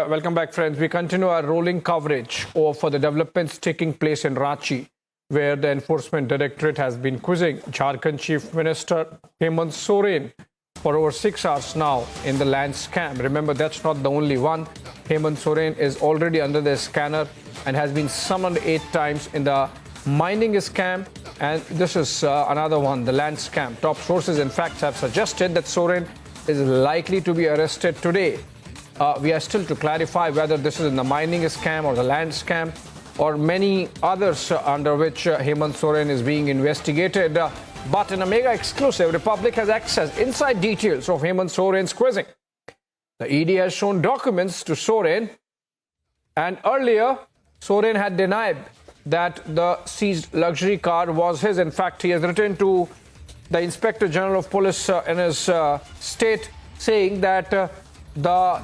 welcome back, friends. We continue our rolling coverage for the developments taking place in Ranchi, where the Enforcement Directorate has been quizzing Jharkhand Chief Minister Hemant Soren for over 6 hours now in the land scam. Remember, that's not the only one. Hemant Soren is already under the scanner and has been summoned 8 times in the mining scam. And this is another one, the land scam. Top sources, in fact, have suggested that Soren is likely to be arrested today. We are still to clarify whether this is in the mining scam or the land scam or many others under which Hemant Soren is being investigated. But in a mega exclusive, Republic has access inside details of Hemant Soren's quizzing. The ED has shown documents to Soren, and earlier Soren had denied that the seized luxury car was his. In fact, he has written to the Inspector General of Police in his state saying that the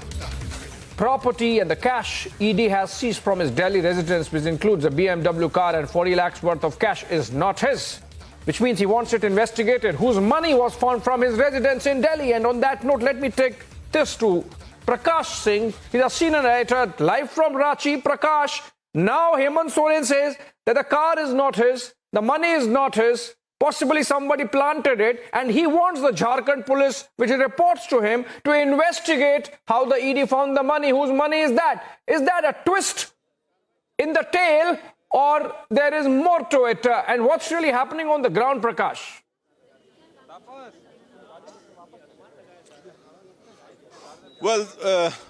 property and the cash ED has seized from his Delhi residence, which includes a BMW car and 40 lakhs worth of cash, is not his, which means he wants it investigated. Whose money was found from his residence in Delhi? And on that note, let me take this to Prakash Singh. He's a senior writer live from Ranchi. Prakash, now Hemant Soren says that the car is not his, the money is not his, possibly somebody planted it, and he wants the Jharkhand police, which reports to him, to investigate how the ED found the money. Whose money is that? Is that a twist in the tale, or there is more to it? And what's really happening on the ground, Prakash? Well,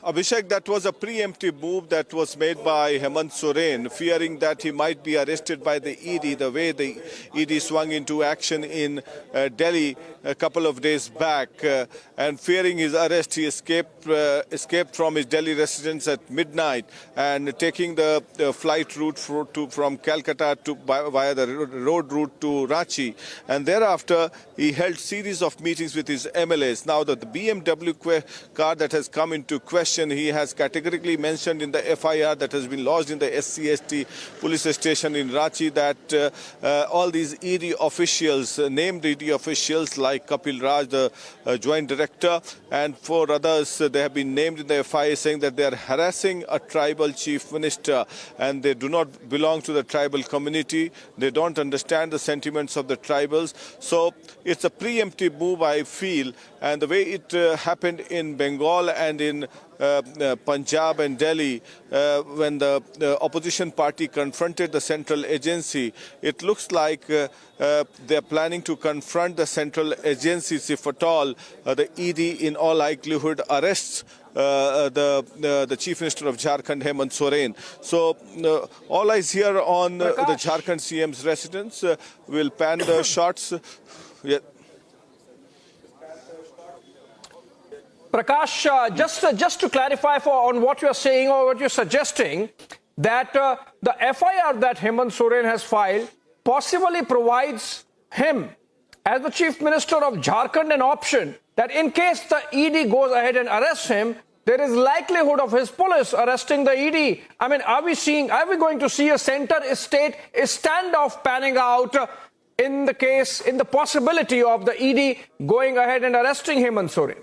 Abhishek, that was a preemptive move that was made by Hemant Soren, fearing that he might be arrested by the ED, the way the ED swung into action in Delhi a couple of days back. And fearing his arrest, he escaped from his Delhi residence at midnight and taking the flight route from Calcutta via the road route to Ranchi. And thereafter, he held series of meetings with his MLAs. Now, the BMW car that has come into question, he has categorically mentioned in the FIR that has been lodged in the SCST police station in Ranchi that all these ED officials, named ED officials like Kapil Raj, the joint director, and 4 others, they have been named in the FIR, saying that they are harassing a tribal chief minister and they do not belong to the tribal community. They don't understand the sentiments of the tribals. So it's a preemptive move, I feel, and the way it happened in Bengal and in Punjab and Delhi, when the opposition party confronted the central agency, it looks like they're planning to confront the central agencies, if at all the ED in all likelihood arrests the Chief Minister of Jharkhand, Hemant Soren. So all eyes here on the Jharkhand CM's residence. We'll pan the shots. Yeah. Prakash, just to clarify on what you're saying or what you're suggesting, that the FIR that Hemant Soren has filed possibly provides him, as the Chief Minister of Jharkhand, an option that in case the ED goes ahead and arrests him, there is likelihood of his police arresting the ED. I mean, are we going to see a center-state standoff panning out in the possibility of the ED going ahead and arresting Hemant Soren?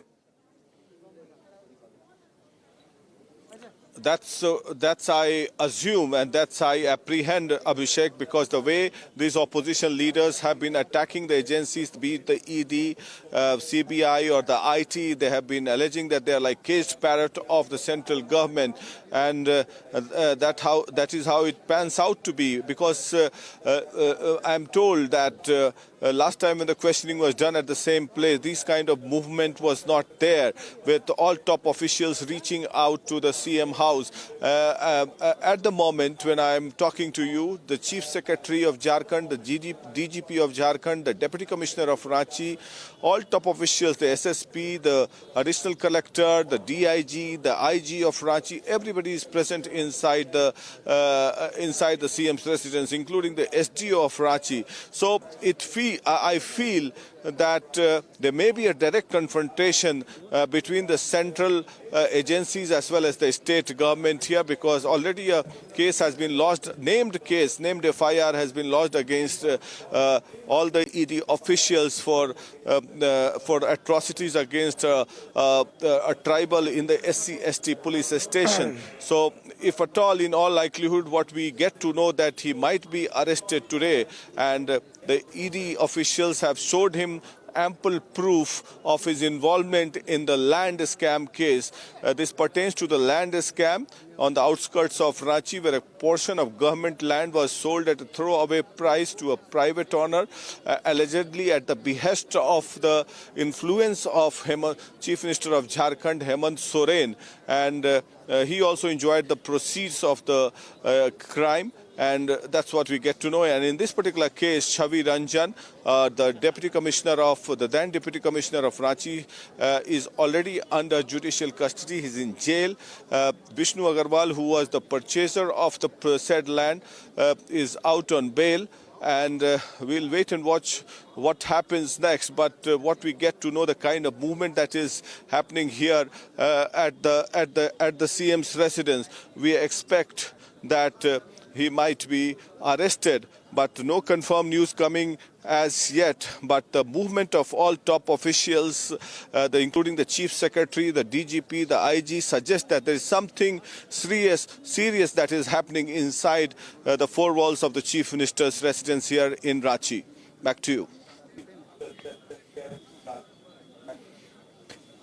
That's I assume and that's I apprehend, Abhishek, because the way these opposition leaders have been attacking the agencies, be it the ED, CBI or the IT, they have been alleging that they are like caged parrot of the central government, and that is how it pans out to be, because I'm told that last time when the questioning was done at the same place, this kind of movement was not there, with all top officials reaching out to the CM house. At the moment when I'm talking to you, the Chief Secretary of Jharkhand, the DGP of Jharkhand, the Deputy Commissioner of Ranchi, all top officials, the SSP, the Additional Collector, the DIG, the IG of Ranchi, everybody is present inside the CM's residence, including the SDO of Ranchi. So I feel that there may be a direct confrontation between the central agencies as well as the state government here, because already a case has been lodged, named FIR has been lodged against all the ED officials for atrocities against a tribal in the SC/ST police station. So if at all, in all likelihood, what we get to know that he might be arrested today, and the ED officials have showed him ample proof of his involvement in the land scam case. This pertains to the land scam on the outskirts of Ranchi, where a portion of government land was sold at a throwaway price to a private owner, allegedly at the behest of the influence of Chief Minister of Jharkhand, Hemant Soren. And he also enjoyed the proceeds of the crime. And that's what we get to know. And in this particular case, Chavi Ranjan, the Deputy Commissioner of then Deputy Commissioner of Ranchi, is already under judicial custody. He's in jail. Vishnu Agarwal, who was the purchaser of the said land, is out on bail. And we'll wait and watch what happens next. But what we get to know, the kind of movement that is happening here at the CM's residence, we expect that he might be arrested, but no confirmed news coming as yet. But the movement of all top officials, including the Chief Secretary, the DGP, the IG, suggests that there is something serious that is happening inside the four walls of the Chief Minister's residence here in Ranchi. Back to you.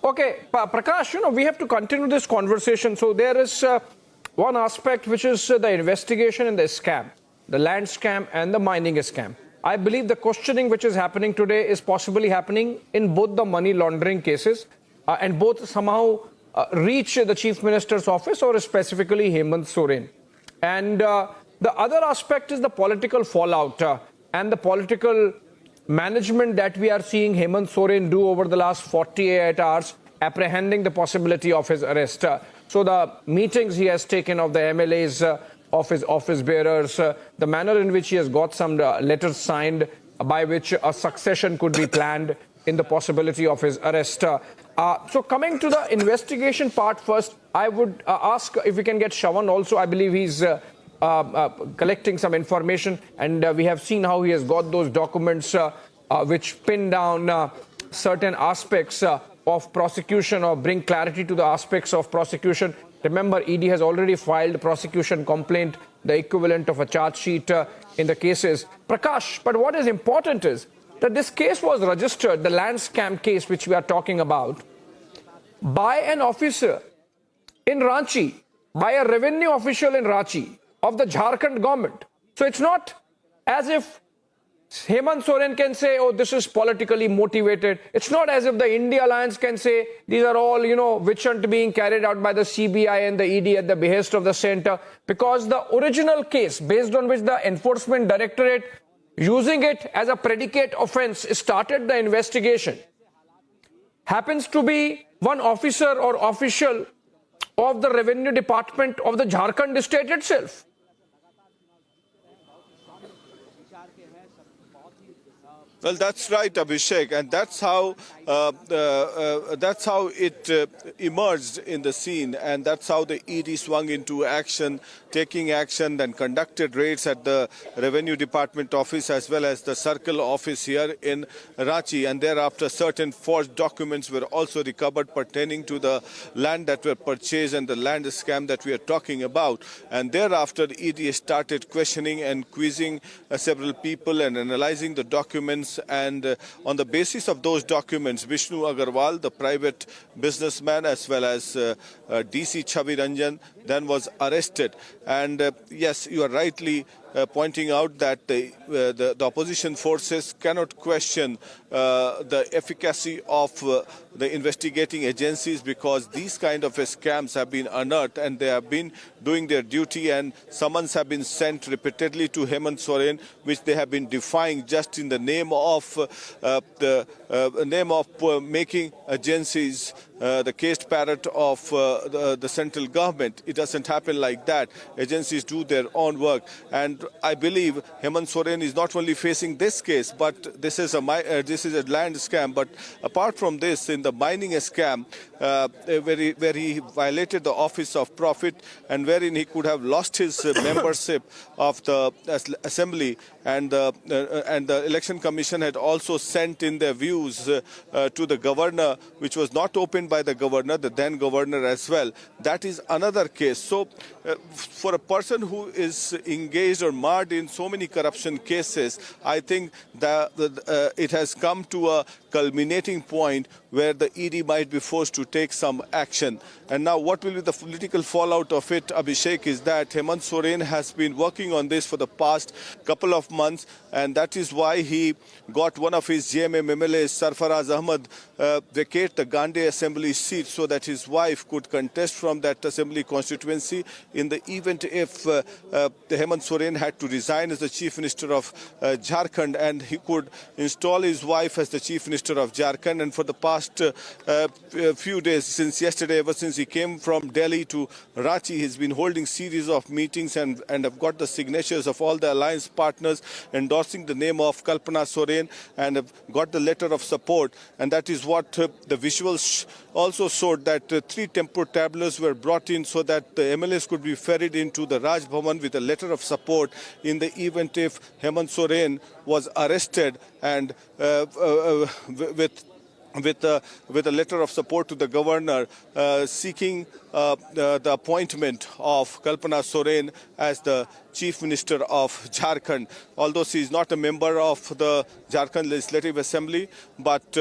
Okay, Prakash, we have to continue this conversation. So there is one aspect which is the investigation in the scam, the land scam and the mining scam. I believe the questioning which is happening today is possibly happening in both the money laundering cases and both somehow reach the Chief Minister's office or specifically Hemant Soren. And the other aspect is the political fallout and the political management that we are seeing Hemant Soren do over the last 48 hours, apprehending the possibility of his arrest. So the meetings he has taken of the MLAs, of his office bearers, the manner in which he has got some letters signed by which a succession could be planned in the possibility of his arrest. So coming to the investigation part first, I would ask if we can get Shravan also. I believe he's collecting some information, and we have seen how he has got those documents which pin down certain aspects of prosecution or bring clarity to the aspects of prosecution. Remember, ED has already filed a prosecution complaint, the equivalent of a charge sheet in the cases. Prakash, but what is important is that this case was registered, the land scam case which we are talking about, by an officer in Ranchi, by a revenue official in Ranchi of the Jharkhand government. So it's not as if Hemant Soren can say, oh, this is politically motivated. It's not as if the India Alliance can say these are all, witch hunt being carried out by the CBI and the ED at the behest of the center, because the original case based on which the Enforcement Directorate, using it as a predicate offense, started the investigation, happens to be one officer or official of the Revenue Department of the Jharkhand state itself. Well, that's right, Abhishek, and that's how it emerged in the scene, and that's how the ED swung into action, taking action, and conducted raids at the Revenue Department office as well as the Circle office here in Ranchi, and thereafter certain forged documents were also recovered pertaining to the land that were purchased and the land scam that we are talking about. And thereafter, ED started questioning and quizzing several people and analyzing the documents. And on the basis of those documents, Vishnu Agarwal, the private businessman, as well as DC Chavi Ranjan, then was arrested. And yes, you are rightly pointing out that the opposition forces cannot question the efficacy of the investigating agencies, because these kind of scams have been unearthed and they have been doing their duty, and summons have been sent repeatedly to Hemant Soren, which they have been defying just in the name of making agencies the caged parrot of the central government. It doesn't happen like that. Agencies do their own work. And I believe Hemant Soren is not only facing this case, but this is a land scam. But apart from this, in the mining scam, where he violated the office of profit and wherein he could have lost his membership of the assembly, and the election commission had also sent in their views to the governor, which was not opened by the governor, the then governor as well. That is another case. So for a person who is engaged or marred in so many corruption cases, I think that it has come to a culminating point where the ED might be forced to take some action. And now what will be the political fallout of it, Abhishek, is that Hemant Soren has been working on this for the past couple of months, and that is why he got one of his JMM MLAs, Sarfaraz Ahmad, vacate the Gandhi assembly seat so that his wife could contest from that assembly constituency in the event if Hemant Soren had to resign as the chief minister of Jharkhand, and he could install his wife as the chief minister of Jharkhand. And for the past few days, since yesterday, ever since he came from Delhi to Ranchi, he's been holding series of meetings and have got the signatures of all the alliance partners endorsing the name of Kalpana Soren, and have got the letter of support. And that is what the visuals also showed, that 3 tempo tablets were brought in so that the MLAs could be ferried into the Raj Bhavan with a letter of support in the event if Hemant Soren was arrested, and with a letter of support to the governor seeking the appointment of Kalpana Soren as the Chief Minister of Jharkhand. Although she is not a member of the Jharkhand Legislative Assembly, but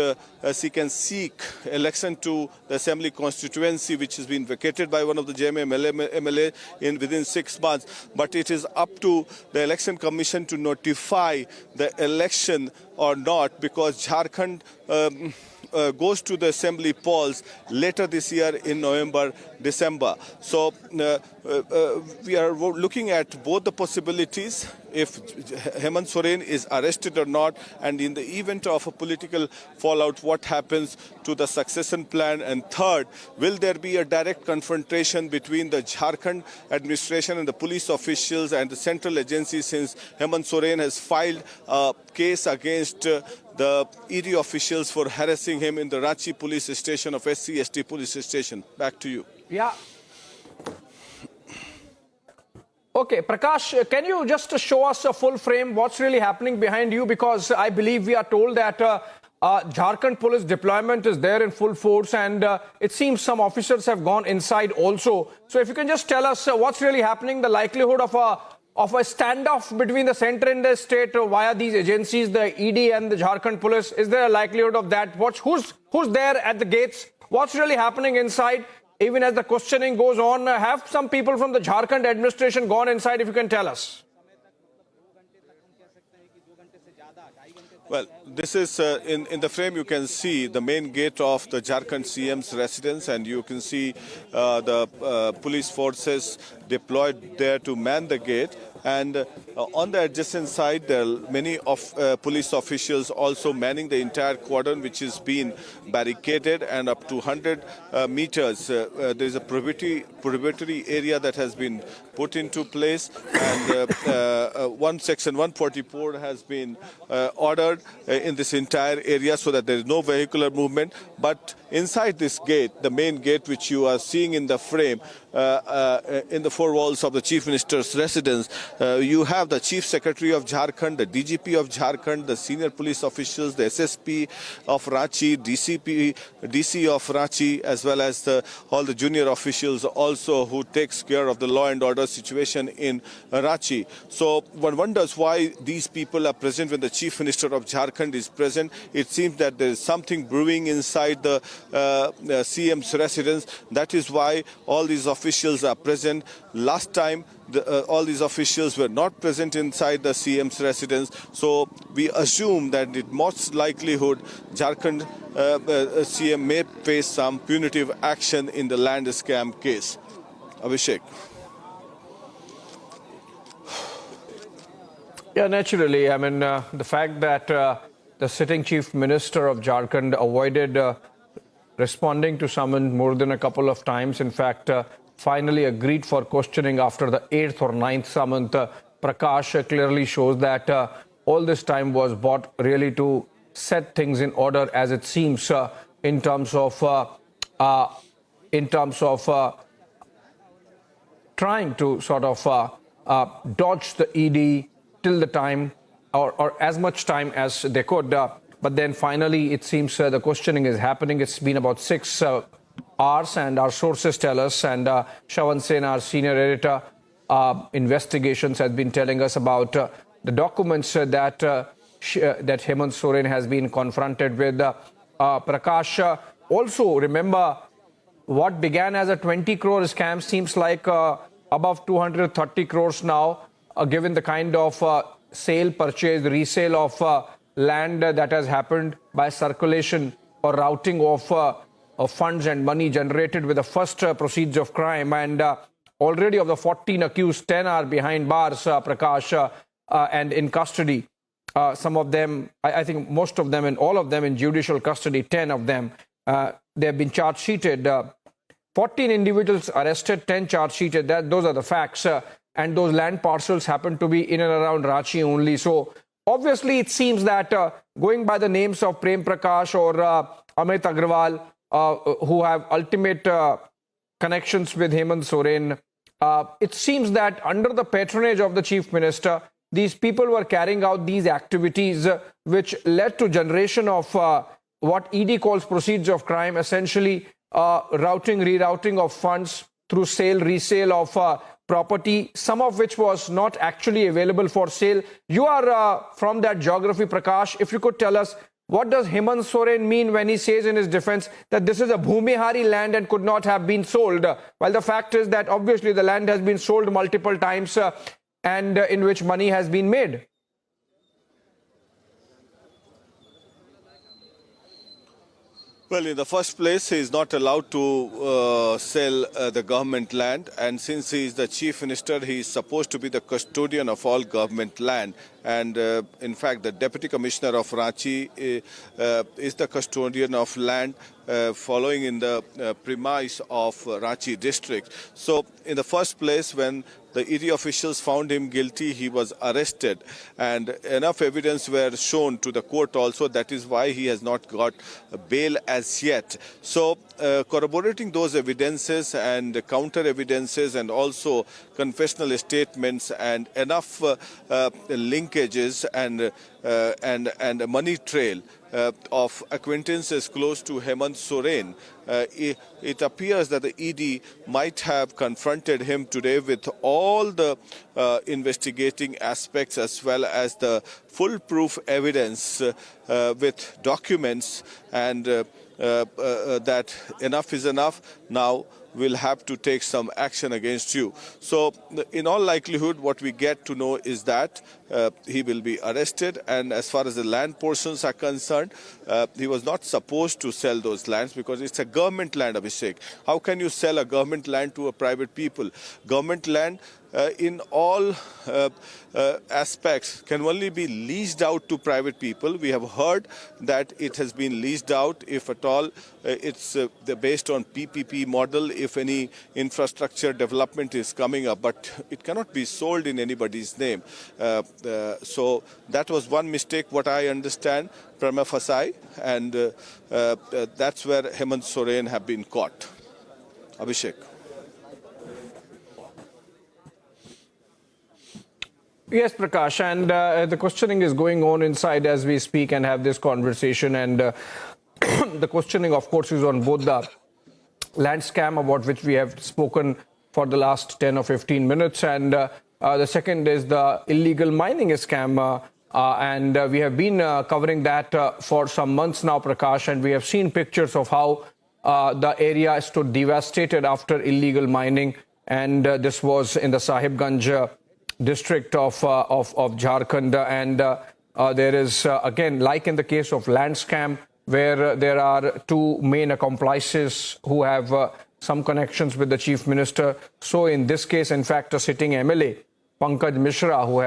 she can seek election to the Assembly constituency, which has been vacated by one of the JMM MLA within 6 months. But it is up to the Election Commission to notify the election or not, because Jharkhand goes to the assembly polls later this year in November, December. So we are looking at both the possibilities, if Hemant Soren is arrested or not, and in the event of a political fallout, what happens to the succession plan, and third, will there be a direct confrontation between the Jharkhand administration and the police officials and the central agencies, since Hemant Soren has filed a case against the ED officials for harassing him in the Ranchi police station of SC/ST police station. Back to you. Yeah. Okay, Prakash, can you just show us a full frame? What's really happening behind you? Because I believe we are told that Jharkhand police deployment is there in full force, and it seems some officers have gone inside also. So if you can just tell us what's really happening, the likelihood of a standoff between the centre and the state via these agencies, the ED and the Jharkhand police. Is there a likelihood of that? Who's there at the gates? What's really happening inside? Even as the questioning goes on, have some people from the Jharkhand administration gone inside, if you can tell us? Well, this is in the frame you can see the main gate of the Jharkhand CM's residence, and you can see the police forces deployed there to man the gate. And on the adjacent side, there are many police officials also manning the entire cordon, which has been barricaded, and up to 100 meters. There is a prohibitory area that has been put into place, and one section 144 has been ordered in this entire area so that there is no vehicular movement. But inside this gate, the main gate which you are seeing in the frame, in the four walls of the Chief Minister's residence, you have the Chief Secretary of Jharkhand, the DGP of Jharkhand, the senior police officials, the SSP of Ranchi, DC of Ranchi, as well as all the junior officials also who takes care of the law and order situation in Ranchi. So one wonders why these people are present when the Chief Minister of Jharkhand is present. It seems that there is something brewing inside the CM's residence. That is why all these officials are present. Last time, all these officials were not present inside the CM's residence. So we assume that in most likelihood, Jharkhand CM may face some punitive action in the land scam case. Abhishek. Yeah, naturally. I mean, the fact that the sitting Chief Minister of Jharkhand avoided responding to summon more than a couple of times. In fact, finally agreed for questioning after the 8th or 9th summon. Prakash clearly shows that all this time was bought really to set things in order, as it seems, in terms of trying to sort of dodge the ED till the time or as much time as they could. But then finally, it seems the questioning is happening. It's been about 6 hours, and our sources tell us, and Shravan Sen, our senior editor, investigations, has been telling us about the documents that Hemant Soren has been confronted with. Prakash, also remember, what began as a 20 crore scam seems like above 230 crores now, given the kind of sale, purchase, resale of land that has happened by circulation or routing of funds and money generated with the first proceeds of crime. And already of the 14 accused, 10 are behind bars, Prakash, and in custody. Some of them, I think most of them and all of them in judicial custody, 10 of them. They have been charge-sheeted. 14 individuals arrested, 10 charge-sheeted. Those are the facts. And those land parcels happen to be in and around Ranchi only. So obviously it seems that going by the names of Prem Prakash or Amit Agrawal, who have ultimate connections with Hemant Soren, it seems that under the patronage of the Chief Minister, these people were carrying out these activities which led to generation of what ED calls proceeds of crime, essentially routing, rerouting of funds through sale, resale of property, some of which was not actually available for sale. You are from that geography, Prakash. If you could tell us, what does Hemant Soren mean when he says in his defense that this is a Bhumihari land and could not have been sold? Well, the fact is that obviously the land has been sold multiple times and in which money has been made. Well, in the first place, he is not allowed to sell the government land. And since he is the chief minister, he is supposed to be the custodian of all government land. And in fact, the deputy commissioner of Ranchi is the custodian of land following in the premise of Ranchi district. So in the first place, when the ED officials found him guilty, he was arrested, and enough evidence were shown to the court also. That is why he has not got bail as yet. So corroborating those evidences and counter evidences and also confessional statements and enough linkages and a money trail of acquaintances close to Hemant Soren, it appears that the ED might have confronted him today with all the investigating aspects as well as the foolproof evidence with documents, and that enough is enough. Now we'll have to take some action against you. So in all likelihood, what we get to know is that he will be arrested. And as far as the land portions are concerned, he was not supposed to sell those lands because it's a government land, Abhishek. How can you sell a government land to a private people? Government land in all aspects can only be leased out to private people. We have heard that it has been leased out, if at all. It's based on PPP model if any infrastructure development is coming up, but it cannot be sold in anybody's name. So that was one mistake, what I understand, prima facie, and that's where Hemant Soren have been caught. Abhishek. Yes, Prakash, and the questioning is going on inside as we speak and have this conversation, and the questioning, of course, is on both the land scam about which we have spoken for the last 10 or 15 minutes, and the second is the illegal mining scam, and we have been covering that for some months now, Prakash, and we have seen pictures of how the area stood devastated after illegal mining, and this was in the Sahibganj district of Jharkhand, and there is again, like in the case of land scam, where there are two main accomplices who have some connections with the chief minister. So in this case, in fact, a sitting MLA, Pankaj Mishra, who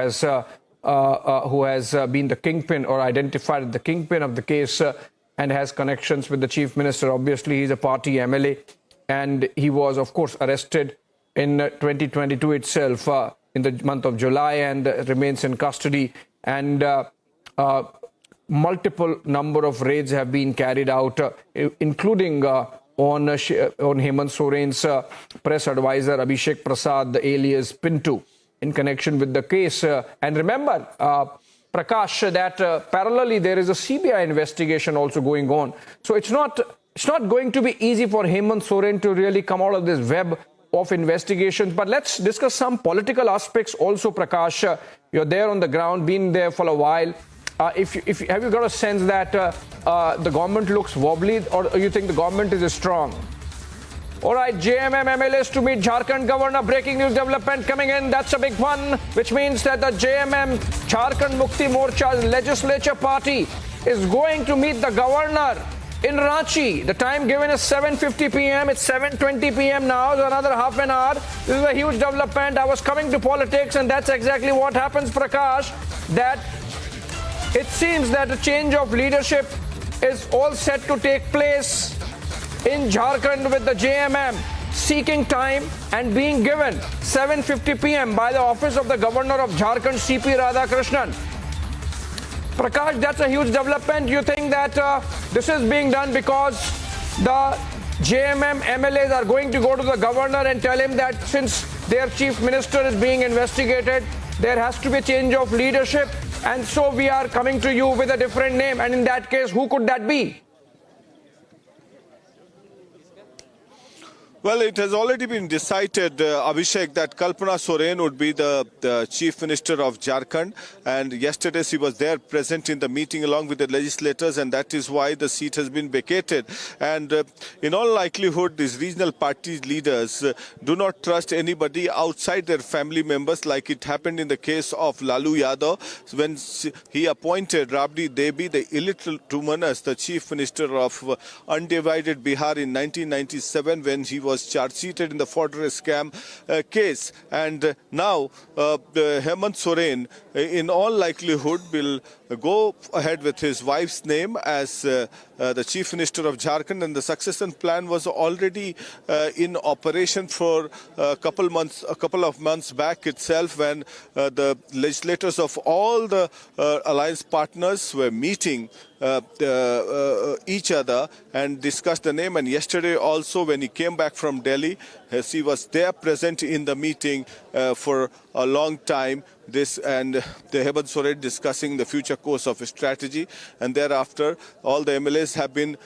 has been the kingpin or identified the kingpin of the case, and has connections with the chief minister. Obviously, he's a party MLA, and he was, of course, arrested in 2022 itself in the month of July and remains in custody. And multiple number of raids have been carried out, including on Hemant Soren's press advisor Abhishek Prasad, alias Pintu, in connection with the case. And remember, Prakash, that parallelly there is a CBI investigation also going on. So it's not going to be easy for Hemant Soren to really come out of this web of investigations. But let's discuss some political aspects also, Prakash. You're there on the ground, been there for a while. Have you got a sense that the government looks wobbly, or you think the government is strong? All right, JMM MLAs to meet Jharkhand governor. Breaking news development coming in. That's a big one, which means that the JMM, Jharkhand Mukti Morcha's legislature party, is going to meet the governor in Ranchi. The time given is 7:50 p.m. It's 7:20 p.m. now, so another half an hour. This is a huge development. I was coming to politics, and that's exactly what happens, Prakash, that it seems that a change of leadership is all set to take place in Jharkhand, with the JMM seeking time and being given 7:50 p.m. by the office of the governor of Jharkhand, C.P. Radhakrishnan. Prakash, that's a huge development. You think that this is being done because the JMM MLAs are going to go to the governor and tell him that since their chief minister is being investigated, there has to be a change of leadership, and so we are coming to you with a different name? And in that case, who could that be? Well, it has already been decided, Abhishek, that Kalpana Soren would be the chief minister of Jharkhand. And yesterday she was there present in the meeting along with the legislators, and that is why the seat has been vacated. And in all likelihood, these regional party leaders do not trust anybody outside their family members, like it happened in the case of Lalu Yadav when he appointed Rabdi Devi, the illiterate woman, as the chief minister of undivided Bihar in 1997 when he was charge-sheeted in the fortress scam case. And now Hemant Soren, in all likelihood, will go ahead with his wife's name as the chief minister of Jharkhand, and the succession plan was already in operation for a couple of months back itself, when the legislators of all the alliance partners were meeting each other and discussed the name. And yesterday also, when he came back from Delhi, he was there present in the meeting for a long time. This and the Hemant Soren discussing the future course of strategy, and thereafter all the MLAs have been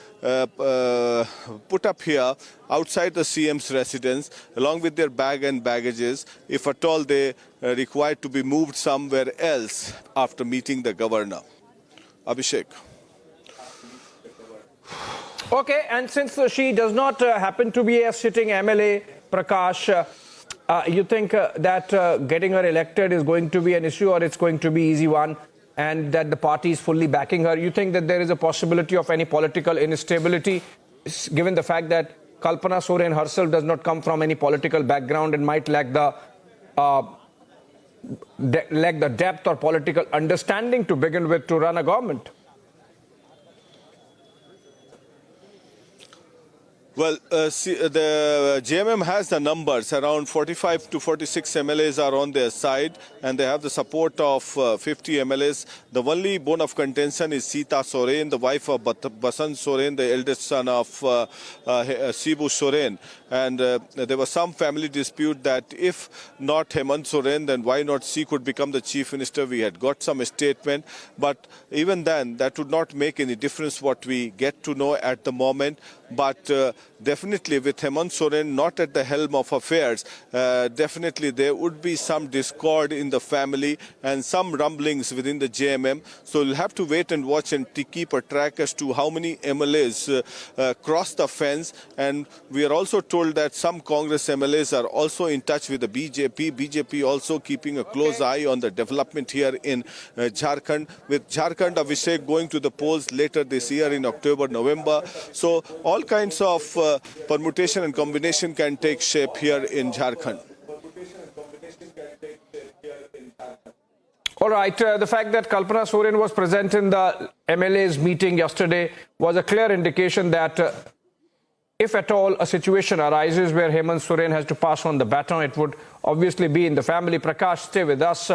put up here outside the CM's residence along with their bag and baggages, if at all they required to be moved somewhere else after meeting the governor. Abhishek. Okay, and since she does not happen to be a sitting MLA, Prakash, you think that getting her elected is going to be an issue, or it's going to be easy one, and that the party is fully backing her? You think that there is a possibility of any political instability, given the fact that Kalpana Soren herself does not come from any political background and might lack the depth or political understanding to begin with to run a government? Well, the JMM has the numbers. Around 45 to 46 MLAs are on their side, and they have the support of 50 MLAs. The only bone of contention is Sita Soren, the wife of Basant Soren, the eldest son of Shibu Soren. And there was some family dispute that if not Hemant Soren, then why not she could become the chief minister. We had got some statement, but even then, that would not make any difference what we get to know at the moment. But definitely with Hemant Soren not at the helm of affairs, definitely there would be some discord in the family and some rumblings within the JMM. So we'll have to wait and watch and keep a track as to how many MLAs cross the fence. And we are also told that some Congress MLAs are also in touch with the BJP. BJP also keeping a close eye on the development here in Jharkhand. With Jharkhand, Abhishek, going to the polls later this year in October, November. So all kinds of permutation and combination can take shape here in Jharkhand. All right. The fact that Kalpana Soren was present in the MLA's meeting yesterday was a clear indication that if at all a situation arises where Hemant Soren has to pass on the baton, it would obviously be in the family. Prakash, stay with us.